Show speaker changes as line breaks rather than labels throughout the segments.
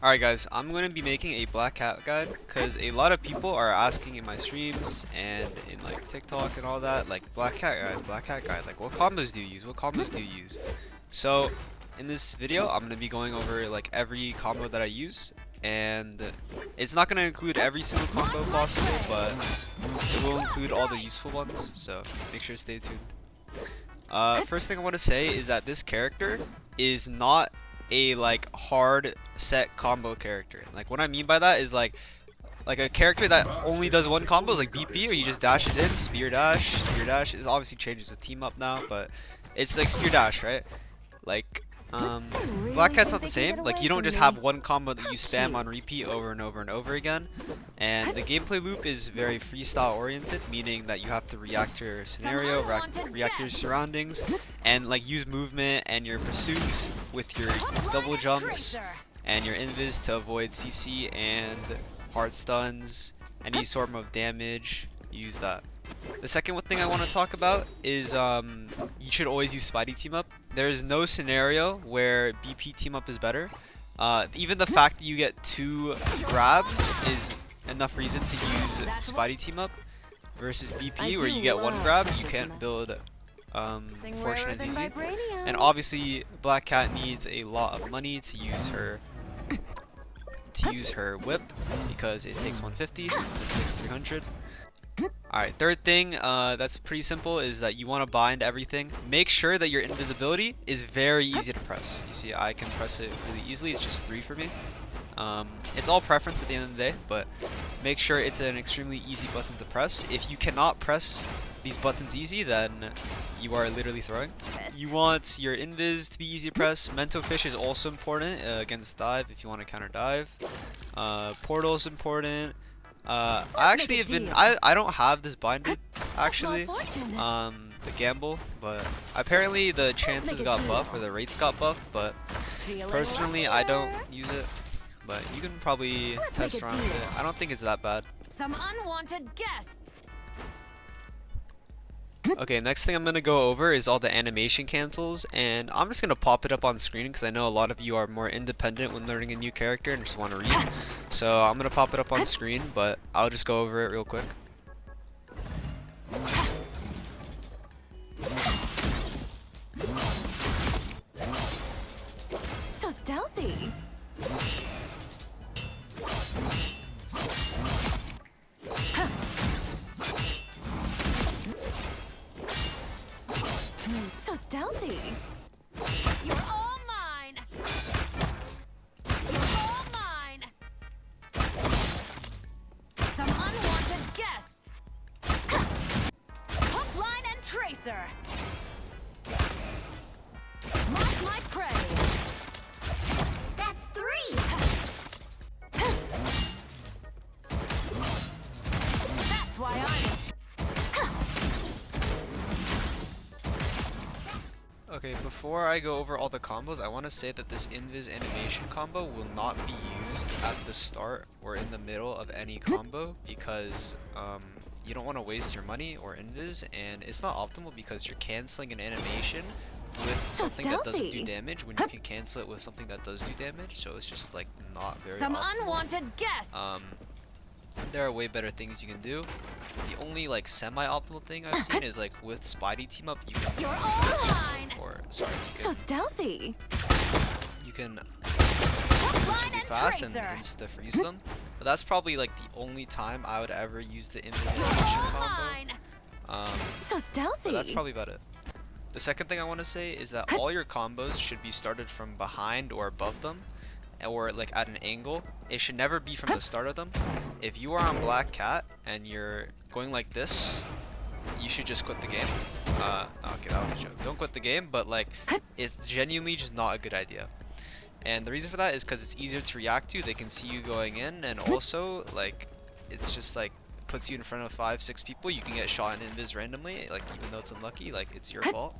Alright guys, I'm going to be making a black cat guide because a lot of people are asking in my streams and in like TikTok and all that, like black cat guide, like what combos do you use? What combos do you use? So in this video, I'm going to be going over like every combo that I use, and it's not going to include every single combo possible, but it will include all the useful ones, so make sure to stay tuned. First thing I want to say is that this character is not a like hard set combo character. Like what I mean by that is like a character that only does one combo is like BP, or you just dashes in, spear dash. Spear dash is obviously changes with team up now, but it's like spear dash, right? Like Black Cat's not the same. Like you don't just have one combo that you spam on repeat over and over and over again. And the gameplay loop is very freestyle oriented, meaning that you have to react to your scenario, react to your surroundings, and like use movement and your pursuits with your double jumps and your invis to avoid CC and hard stuns, any sort of damage. Use that. The second thing I want to talk about is you should always use Spidey team up. There's no scenario where BP team up is better. Even the fact that you get 2 grabs is enough reason to use Spidey team up versus BP where you get 1 grab. You can't build Fortune as easy. And obviously Black Cat needs a lot of money to use her whip because it takes 150. This takes 300. Alright, third thing that's pretty simple is that you want to bind everything. Make sure that your invisibility is very easy to press. You see, I can press it really easily. It's just 3 for me. It's all preference at the end of the day, but make sure it's an extremely easy button to press. If you cannot press these buttons easy, then you are literally throwing. You want your invis to be easy to press. Mental Fish is also important against dive if you want to counter dive. Portal is important. I actually have been, I don't have this binded actually, the gamble, but apparently the chances got buffed or the rates got buffed, but personally I don't use it, but you can probably test around with it. I don't think it's that bad.
Some unwanted guests.
Okay, next thing I'm going to go over is all the animation cancels, and I'm just going to pop it up on screen because I know a lot of you are more independent when learning a new character and just want to read. So I'm going to pop it up on screen, but I'll just go over it real quick.
So stealthy. So stealthy. You're all mine. You're all mine. Some unwanted guests. Hook, line, and tracer. Mark my prey. That's 3. That's why I'm.
Okay, before I go over all the combos, I want to say that this invis animation combo will not be used at the start or in the middle of any combo because you don't want to waste your money or invis, and it's not optimal because you're canceling an animation with something that doesn't do damage when you can cancel it with something that does do damage, so it's just like not very
Some
optimal.
unwanted guests.
There are way better things you can do. The only like semi-optimal thing I've seen is like with Spidey team up you can
You're all mine.
or sorry, you
So
can,
stealthy.
you can this really fast and insta freeze them. But that's probably like the only time I would ever use the invitation combo.
So stealthy.
But that's probably about it. The second thing I want to say is that all your combos should be started from behind or above them, or like at an angle. It should never be from the start of them. If you are on Black Cat and you're going like this, you should just quit the game. Okay, that was a joke. Don't quit the game, but like, it's genuinely just not a good idea. And the reason for that is because it's easier to react to. They can see you going in, and also like, it's just like puts you in front of 5-6 people. You can get shot in invis randomly, like even though it's unlucky, like it's your fault.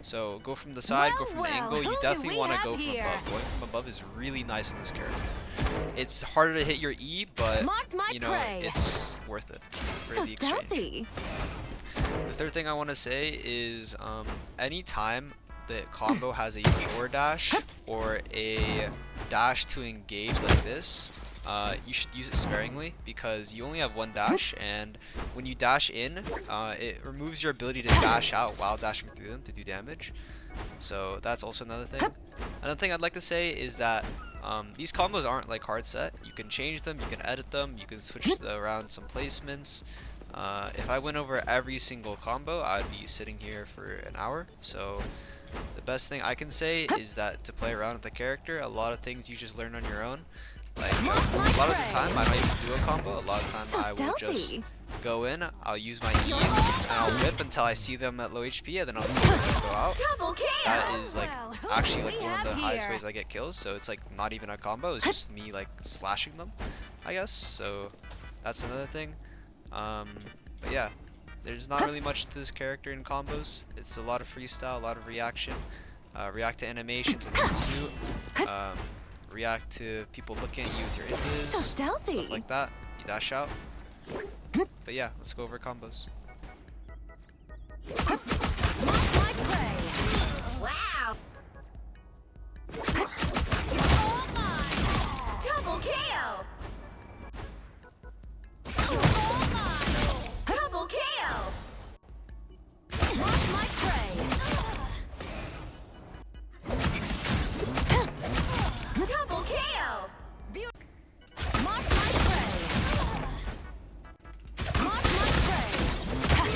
So go from the side, go from the angle. You definitely want to go from above. Going from above is really nice in this character. It's harder to hit your E, but you know it's worth it for the exchange. The third thing I want to say is anytime the combo has a forward dash or a dash to engage like this, you should use it sparingly because you only have one dash, and when you dash in, it removes your ability to dash out while dashing through them to do damage. So that's also another thing. Another thing I'd like to say is that these combos aren't like hard set. You can change them, you can edit them, you can switch around some placements. If I went over every single combo, I'd be sitting here for an hour. So the best thing I can say is that to play around with the character, a lot of things you just learn on your own. Like a lot of the time I don't even do a combo. A lot of the time I will just go in, I'll use my E, and I'll whip until I see them at low HP, and then I'll just go out. That is like actually like one of the highest ways I get kills. So it's like not even a combo, it's just me like slashing them, I guess. So that's another thing. But yeah, there's not really much to this character in combos. It's a lot of freestyle, a lot of reaction. React to animations with your pursuit. React to people looking at you with your invis, stuff like that. You dash out. But yeah, let's go over combos.
Wow! Double KO! Double KO! Mark my prey! Double KO! Mark my prey! Mark my prey!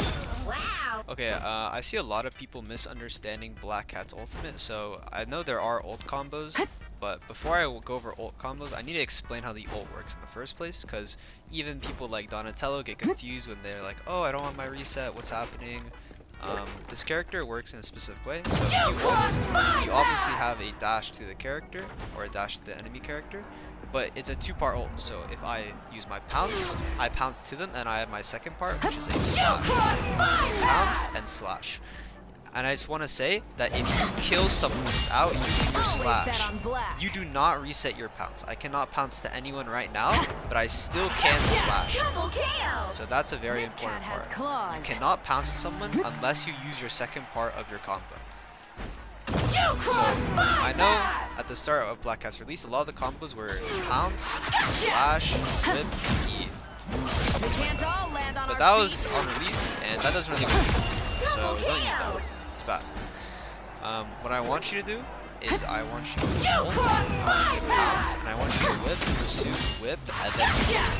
Wow!
Okay, I see a lot of people misunderstanding Black Cat's ultimate, so I know there are ult combos, but before I go over ult combos, I need to explain how the ult works in the first place, because even people like Donatello get confused when they're like, oh, I don't want my reset, what's happening? This character works in a specific way, so if you ult, you obviously have a dash to the character, or a dash to the enemy character, but it's a two-part ult, so if I use my pounce, I pounce to them, and I have my second part, which is a slash. So pounce and slash. And I just want to say that if you kill someone without using your slash, you do not reset your pounce. I cannot pounce to anyone right now, but I still can slash. So that's a very important part. You cannot pounce to someone unless you use your second part of your combo. So I know at the start of Black Cat's release, a lot of the combos were pounce, slash, whip, E, or something like that. But that was on release, and that doesn't really work. So don't use that. It's bad. What I want you to do is I want you to ult, I want you to pounce, and I want you to whip, pursue, whip, and then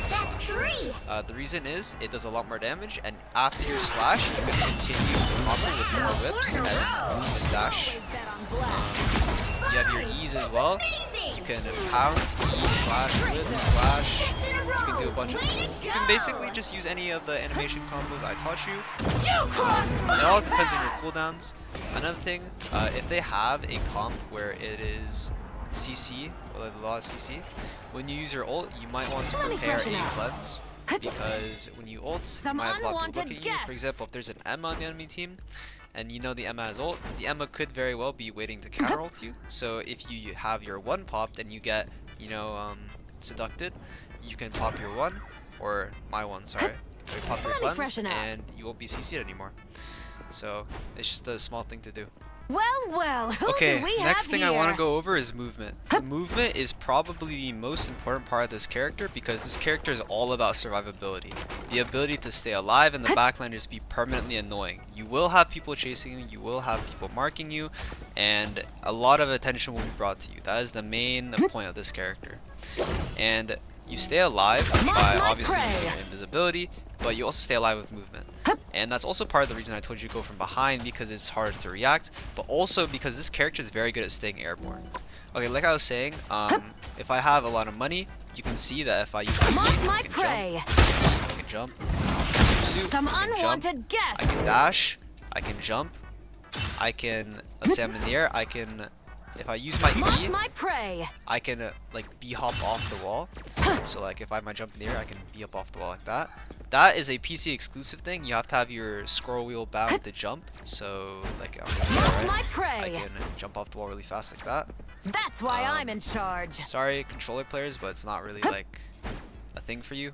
slash. The reason is it does a lot more damage, and after your slash, you can continue the combo with more whips and with dash. You have your E's as well. You can pounce, E, slash, whip, slash. You can do a bunch of things. You can basically just use any of the animation combos I taught you. It all depends on your cooldowns. Another thing, if they have a comp where it is CC, or a lot of CC, when you use your ult, you might want to prepare a cleanse. Because when you ult, you might have a lot of people look at you. For example, if there's an Emma on the enemy team, and you know the Emma has ult, the Emma could very well be waiting to counter ult you. So if you have your one popped and you get, you know, seducted, you can pop your one, or my one, sorry. You pop your cleanse, and you won't be CC'd anymore. So it's just a small thing to do.
Well, who
okay,
do we
next
have
thing
here?
I want to go over is movement. Movement is probably the most important part of this character because this character is all about survivability. The ability to stay alive in the backline just be permanently annoying. You will have people chasing you, you will have people marking you, and a lot of attention will be brought to you. That is the main point of this character. And you stay alive by obviously using your invisibility, but you also stay alive with movement. And that's also part of the reason I told you to go from behind, because it's harder to react, but also because this character is very good at staying airborne. Okay, like I was saying, if I have a lot of money, you can see that if I use my feet, I can jump, pursue, I can dash, I can jump, I can, let's say I'm in the air, I can, if I use my E, I can like B-hop off the wall. So like if I have my jump in the air, I can B-hop off the wall like that. That is a PC exclusive thing. You have to have your scroll wheel bound to jump. So like I can jump off the wall really fast like that.
That's why I'm in charge.
Sorry, controller players, but it's not really like a thing for you.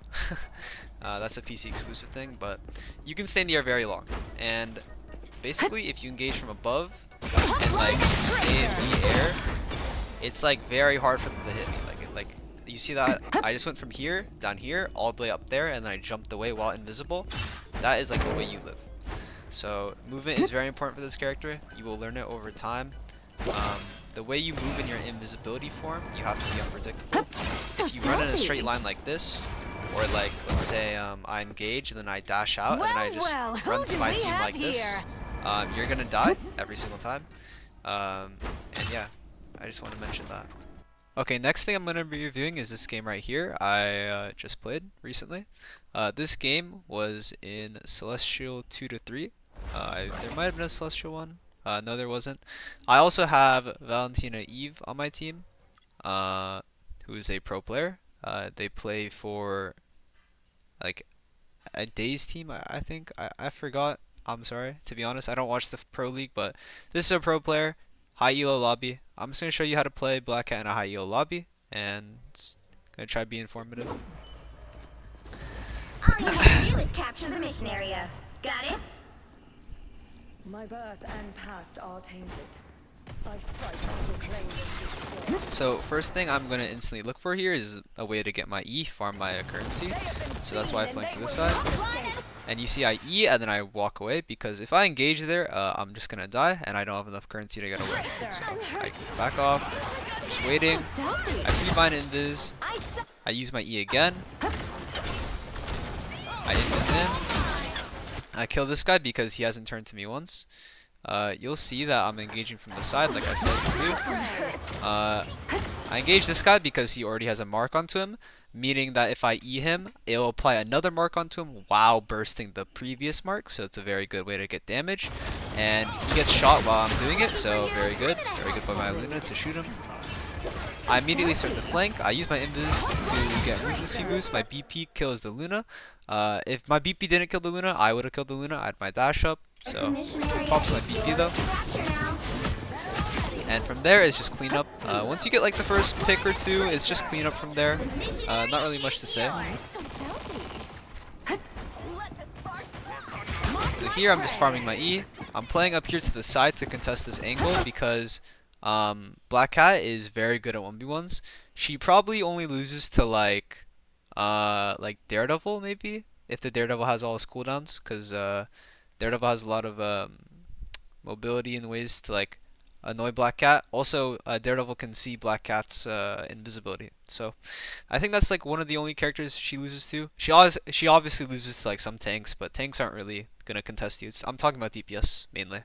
That's a PC exclusive thing, but you can stay in the air very long. And basically, if you engage from above and like stay in the air, it's like very hard for them to hit me. Like you see that I just went from here down here all the way up there, and then I jumped away while invisible. That is like the way you live. So movement is very important for this character. You will learn it over time. The way you move in your invisibility form, you have to be unpredictable. If you run in a straight line like this, or like let's say I engage and then I dash out and then I just run to my team like this, you're gonna die every single time. And yeah, I just want to mention that. Okay, next thing I'm going to be reviewing is this game right here. I just played recently. This game was in Celestial 2 to 3. There might have been a Celestial 1. No, there wasn't. I also have Valentina Eve on my team, who is a pro player. They play for like a Days team, I think. I forgot. I'm sorry. To be honest, I don't watch the Pro League, but this is a pro player. High elo lobby. I'm just gonna show you how to play Black Cat in a high elo lobby, and gonna try to be informative.
All you have to do is capture the mission area. Got it?
My birth and past are tainted. I fight for this range of
So first thing I'm gonna instantly look for here is a way to get my E, farm my currency. So that's why I flank to this side. And you see I E and then I walk away, because if I engage there, I'm just gonna die and I don't have enough currency to get away. So I back off, just waiting. I pre-bind invis. I use my E again. I invis in. I kill this guy because he hasn't turned to me once. You'll see that I'm engaging from the side, like I said to do. I engage this guy because he already has a mark onto him, meaning that if I E him, it'll apply another mark onto him while bursting the previous mark, so it's a very good way to get damage. And he gets shot while I'm doing it, so very good by my Luna to shoot him. I immediately start to flank. I use my invis to get movement speed boost. My BP kills the Luna. If my BP didn't kill the Luna, I would have killed the Luna. I had my dash up, so pops my BP though. And from there, it's just clean up. Once you get like the first pick or two, it's just clean up from there. Not really much to say. So here, I'm just farming my E. I'm playing up here to the side to contest this angle because Black Cat is very good at 1v1s. She probably only loses to like Daredevil maybe, if the Daredevil has all his cooldowns, because Daredevil has a lot of mobility and ways to like annoy Black Cat. Also, Daredevil can see Black Cat's invisibility. So I think that's like one of the only characters she loses to. She obviously loses to like some tanks, but tanks aren't really gonna contest you. I'm talking about DPS mainly.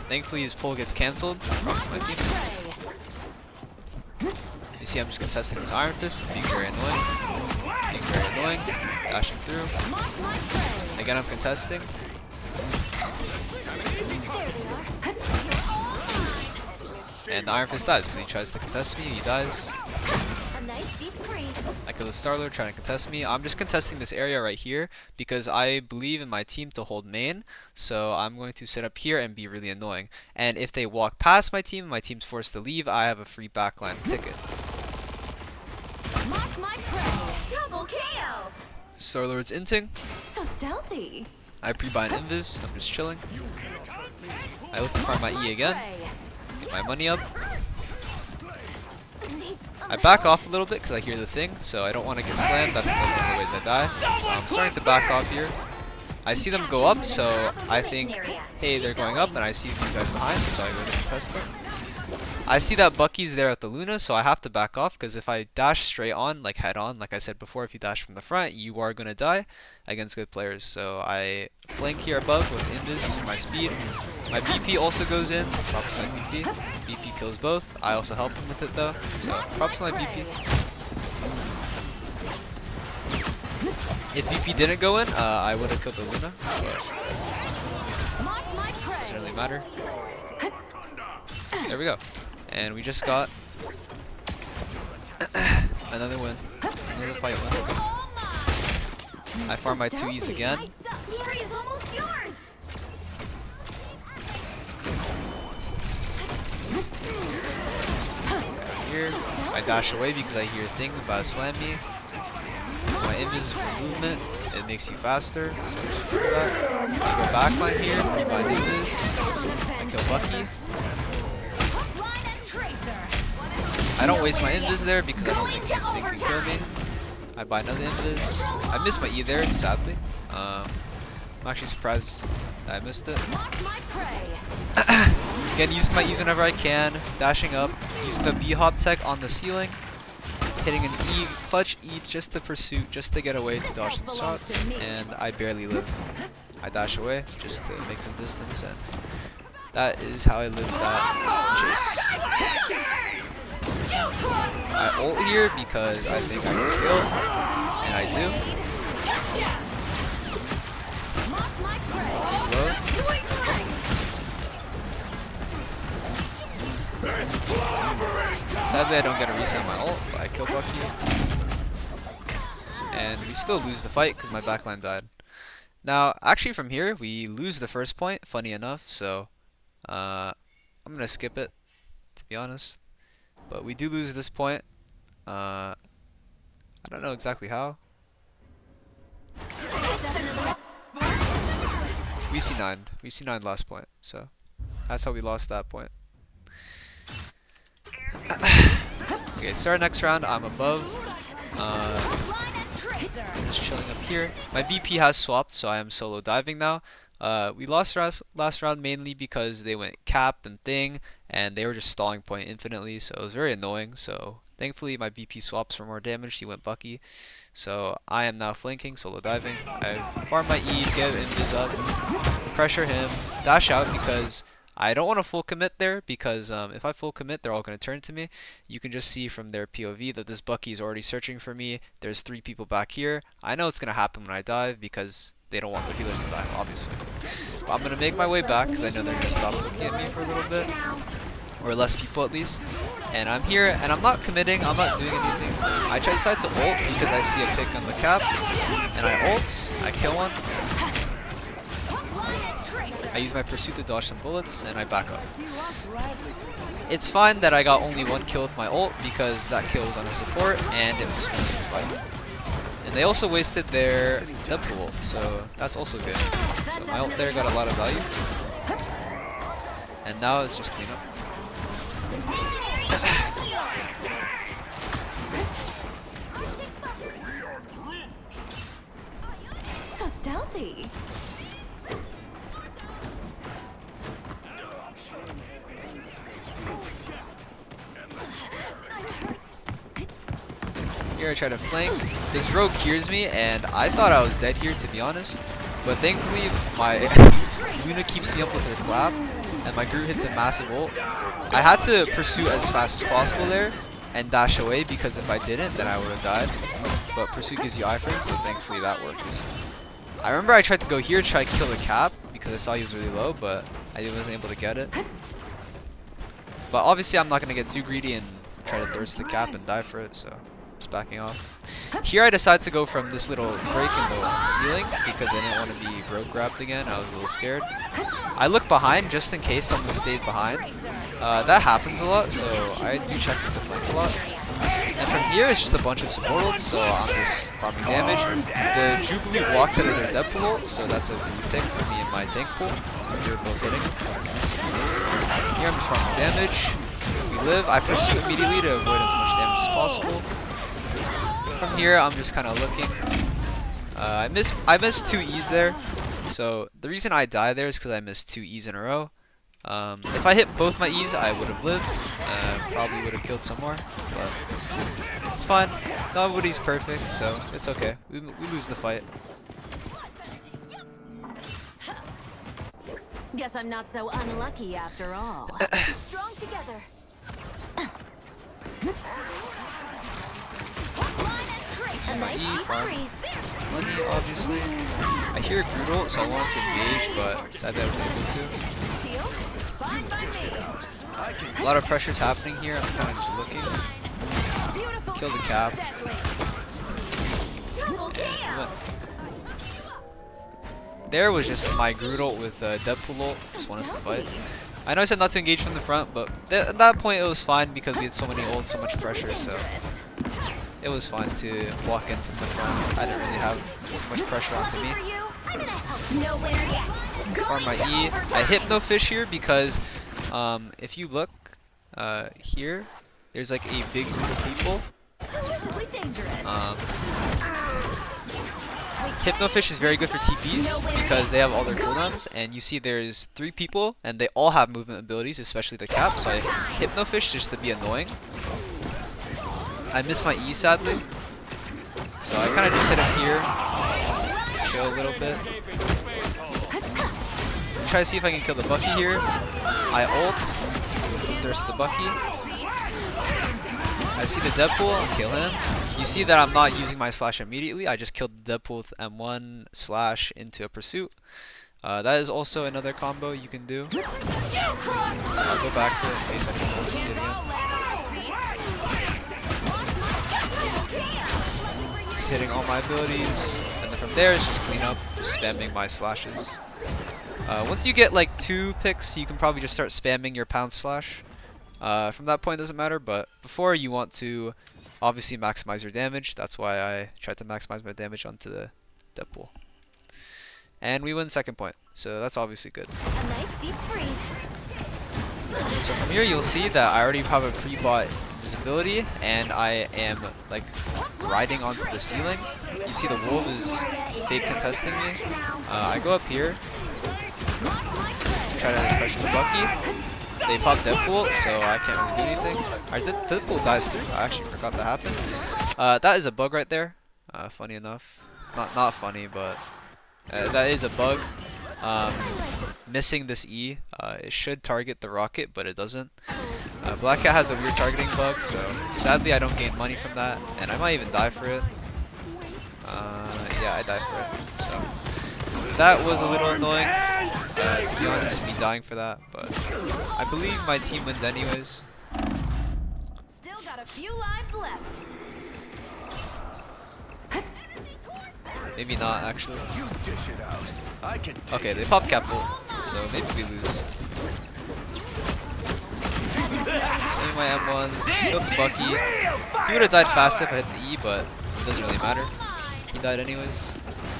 Thankfully his pull gets cancelled. Props my team. You see I'm just contesting this Iron Fist, being very annoying. Dashing through. Again I'm contesting. And the Iron Fist dies because he tries to contest me, he dies. I kill the Starlord trying to contest me. I'm just contesting this area right here because I believe in my team to hold main. So I'm going to sit up here and be really annoying. And if they walk past my team's forced to leave, I have a free backline ticket. Starlord's inting.
So stealthy.
I pre-bind invis, I'm just chilling. I look to farm my E again. Get my money up. I back off a little bit because I hear the thing, so I don't want to get slammed. That's like one of the ways I die. So I'm starting to back off here. I see them go up, so I think, hey, they're going up, and I see these guys behind, so I go to contest them. I see that Bucky's there at the Luna, so I have to back off, because if I dash straight on, like head on, like I said before, if you dash from the front, you are going to die against good players. So I flank here above with invis using my speed. My BP also goes in, props my BP. BP kills both. I also help him with it though, so props my BP. If BP didn't go in, I would have killed the Luna, but doesn't really matter. There we go. And we just got another win. Another fight win. I farm my 2Es again. Here, I dash away because I hear a thing about to slam me. So my invis is for movement. it makes you faster, so just do that. I go backline here, rebind this, I kill Bucky. I don't waste my invis there because I don't think they can kill me. I buy another invis. I missed my E there, sadly. I'm actually surprised that I missed it. Again, using my E's whenever I can, dashing up, using the B-hop tech on the ceiling, hitting an E, clutch E just to pursue, just to get away to dodge some shots, and I barely live. I dash away just to make some distance, and that is how I live that chase. I ult here because I think I can kill, and I do. He's low. Sadly, I don't get a reset on my ult, but I kill Bucky. And we still lose the fight because my backline died. Now, actually from here, we lose the first point, funny enough, so I'm going to skip it, to be honest. But we do lose this point. I don't know exactly how. We C9'd last point, so that's how we lost that point. Okay, start next round. I'm above. Just chilling up here. My VP has swapped, so I am solo diving now. We lost last round mainly because they went cap and thing, and they were just stalling point infinitely, so it was very annoying. So thankfully my VP swaps for more damage. He went Bucky. So I am now flanking, solo diving. I farm my E, get invis up, pressure him, dash out because I don't want to full commit there because if I full commit, they're all going to turn to me. You can just see from their POV that this Bucky is already searching for me. There's 3 people back here. I know it's going to happen when I dive because they don't want the healers to dive, obviously. But I'm going to make my way back because I know they're going to stop looking at me for a little bit. Or less people at least. And I'm here and I'm not committing, I'm not doing anything. I decide to ult because I see a pick on the cap. And I ult, I kill one. I use my pursuit to dodge some bullets and I back up. It's fine that I got only 1 kill with my ult because that kill was on a support and it was just the fight. And they also wasted their Deadpool ult, so that's also good. So my ult there got a lot of value. And now it's just clean up.
So stealthy.
Here I try to flank. This rogue hears me and I thought I was dead here to be honest. But thankfully my Luna keeps me up with her clap and my Groot hits a massive ult. I had to pursue as fast as possible there and dash away because if I didn't then I would have died. But pursuit gives you iframe, so thankfully that worked. I remember I tried to go here to try to kill the cap because I saw he was really low, but I wasn't able to get it. But obviously I'm not going to get too greedy and try to thirst the cap and die for it, so just backing off. Here I decided to go from this little break in the ceiling because I didn't want to be rogue grabbed again. I was a little scared. I look behind just in case someone stayed behind. That happens a lot, so I do check the flank a lot. And from here it's just a bunch of support ults, so I'm just farming damage. The Jubilee walks out of their Deadpool ult, so that's a good pick for me and my tank pool. We're both hitting. Here I'm just farming damage. We live. I pursue immediately to avoid as much damage as possible. From here I'm just kind of looking. I missed 2 E's there, so the reason I die there is because I missed 2 E's in a row. If I hit both my E's, I would have lived. Probably would have killed some more, but it's fine. Nobody's perfect, so it's okay. We lose the fight.
Guess I'm not so unlucky after all. Strong together. A nice freeze.
Some money, obviously. I hear Groot ult, so I wanted to engage, but sadly I wasn't able to.
Shield. Fine by me.
A lot of pressure's happening here. I'm kind of just looking. Kill the cap. And there was just my Groot ult with Deadpool ult. Just want us to fight. I know I said not to engage from the front, but at that point it was fine because we had so many ults, so much pressure, so it was fine to walk in from the front. I didn't really have too much pressure onto me.
Nowhere yet.
Farm my E. I hypno fish here because if you look here, there's like a big group of people.
Deliciously dangerous.
Hypnofish is very good for TPs because they have all their cooldowns, and you see there's 3 people and they all have movement abilities, especially the cap, so I Hypnofish just to be annoying. I miss my E sadly, so I kind of just sit up here, chill a little bit. Try to see if I can kill the Bucky here. I ult, thirst the Bucky. I see the Deadpool, kill him. You see that I'm not using my slash immediately, I just killed the Deadpool with M1 slash into a pursuit. That is also another combo you can do. So I'll go back to it in case I can also see it again. Just hitting all my abilities, and then from there it's just clean up, just spamming my slashes. Once you get like 2 picks, you can probably just start spamming your pound slash. From that point it doesn't matter, but before you want to obviously maximize your damage. That's why I tried to maximize my damage onto the Deadpool. And we win second point, so that's obviously good.
A nice deep freeze.
So from here you'll see that I already have a pre-bought invisibility, and I am like riding onto the ceiling. You see the wolf is fake contesting me. I go up here, try to pressure the Bucky. They pop Deadpool, so I can't really do anything. Alright, Deadpool dies through. I actually forgot that happened. That is a bug right there. Funny enough. Not funny, but that is a bug. Missing this E. It should target the rocket, but it doesn't. Black Cat has a weird targeting bug, so sadly I don't gain money from that, and I might even die for it. Yeah, I die for it. So that was a little annoying. To be honest, me dying for that, but I believe my team wins anyways.
Still got a few lives left.
Maybe not, actually. Okay, they pop Cap ult, so maybe we lose. Swing my M1s, kill the Bucky. He would have died fast if I hit the E, but it doesn't really matter. He died anyways.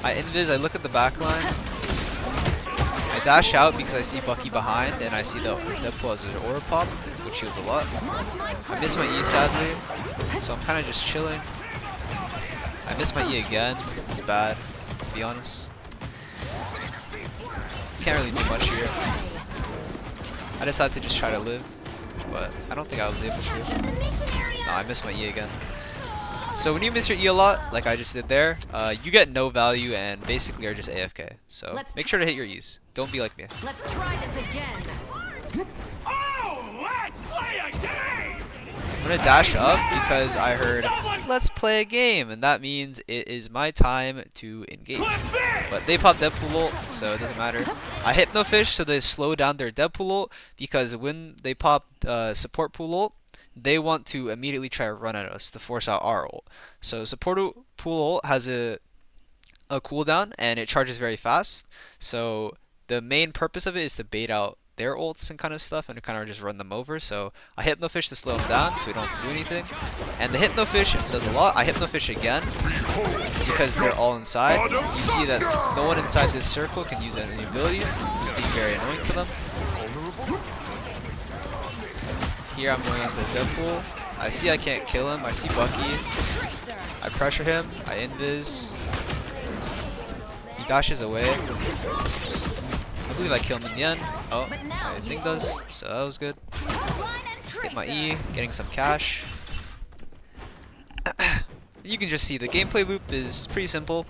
I invis, I look at the back line. I dash out because I see Bucky behind, and I see the Deadpool as an aura popped, which heals a lot. I miss my E sadly, so I'm kind of just chilling. I miss my E again. It's bad, to be honest. Can't really do much here. I decided to just try to live, but I don't think I was able to. No, I missed my E again. So when you miss your E a lot, like I just did there, you get no value and basically are just AFK. So make sure to hit your E's. Don't be like me.
Let's try this again.
Oh, let's play a game!
I'm gonna dash up because I heard let's play a game, and that means it is my time to engage. But they pop Deadpool ult, so it doesn't matter. I Hypnofish so they slow down their Deadpool ult, because when they pop support pool ult, they want to immediately try to run at us to force out our ult. So support pool ult has a cooldown and it charges very fast. So the main purpose of it is to bait out their ults and kind of stuff and kind of just run them over. So I Hypnofish to slow them down so we don't have to do anything. And the Hypnofish does a lot. I Hypnofish again because they're all inside. You see that no one inside this circle can use any abilities. It's being very annoying to them. Here I'm going into the Deadpool. I see I can't kill him. I see Bucky. I pressure him. I invis. He dashes away. I believe I killed him in the end. Oh, my thing does. So that was good. Hit my E, getting some cash. You can just see the gameplay loop is pretty simple.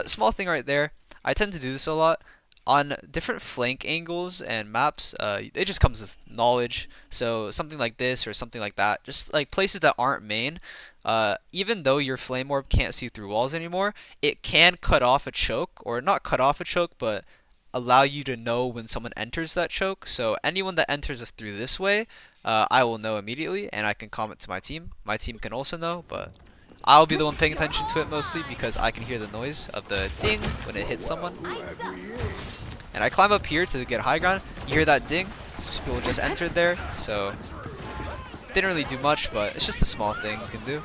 Small thing right there. I tend to do this a lot. On different flank angles and maps, it just comes with knowledge. So something like this or something like that, just like places that aren't main, even though your flame orb can't see through walls anymore, it can cut off a choke, or not cut off a choke, but allow you to know when someone enters that choke. So anyone that enters through this way, I will know immediately, and I can comment to my team. My team can also know, but I'll be the one paying attention to it mostly because I can hear the noise of the ding when it hits someone. And I climb up here to get high ground. You hear that ding? Some people just entered there, so didn't really do much, but it's just a small thing you can do.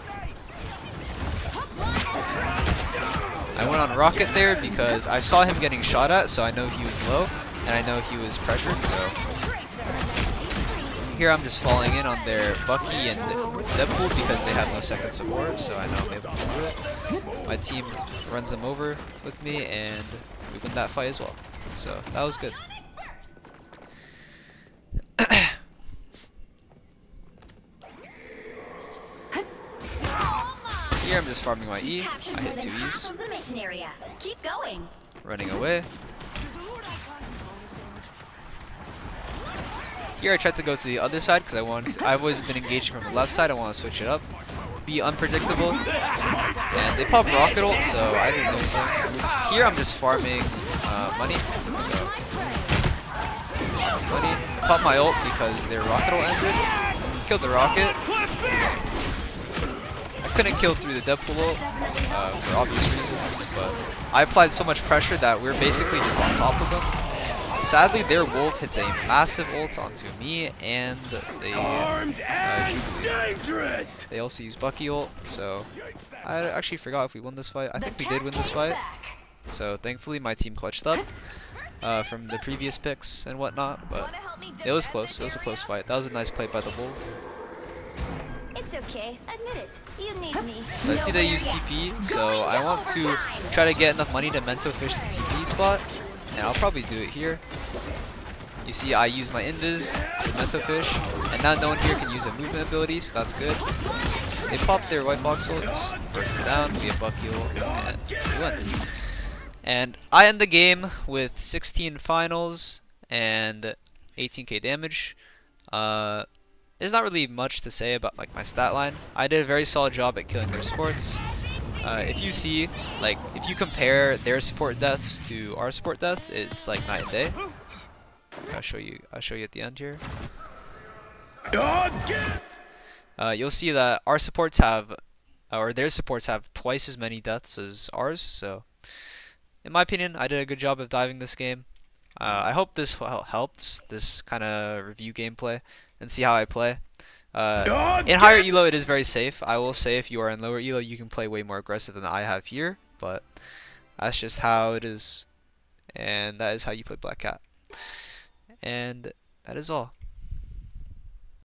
I went on Rocket there because I saw him getting shot at, so I know he was low, and I know he was pressured, so here I'm just falling in on their Bucky and Deadpool because they have no second support, so I know I'm able to do it. My team runs them over with me, and we win that fight as well. So that was good. Here I'm just farming my E. I hit 2 E's.
Keep going.
Running away. Here I tried to go to the other side because I've always been engaging from the left side. I want to switch it up, be unpredictable, and they pop rocket ult, so I didn't do anything. Here I'm just farming money, so money. Pop my ult because their rocket ult ended. Killed the rocket. I couldn't kill through the Deadpool ult for obvious reasons, but I applied so much pressure that we're basically just on top of them. Sadly, their wolf hits a massive ult onto me and the Jubilee. They also use Bucky ult, so I actually forgot if we won this fight. I think we did win this fight. So thankfully my team clutched up from the previous picks and whatnot, but it was close. It was a close fight. That was a nice play by the wolf.
It's okay. Admit it. You need me.
So I see they use TP, so I want to try to get enough money to Mento fish the TP spot, and I'll probably do it here. You see I use my invis to Mento fish, and now no one here can use a movement ability, so that's good. They pop their White Fox ult, just burst it down, we have Bucky ult, and we win. And I end the game with 16 finals and 18k damage. There's not really much to say about like my stat line. I did a very solid job at killing their supports. If you see, like, if you compare their support deaths to our support deaths, it's like night and day. I'll show you at the end here. You'll see that our supports have, or their supports have twice as many deaths as ours. So, in my opinion, I did a good job of diving this game. I hope this helped, this kind of review gameplay, and see how I play. In higher elo it is very safe. I will say if you are in lower elo you can play way more aggressive than I have here, but that's just how it is, and that is how you play Black Cat. And that is all.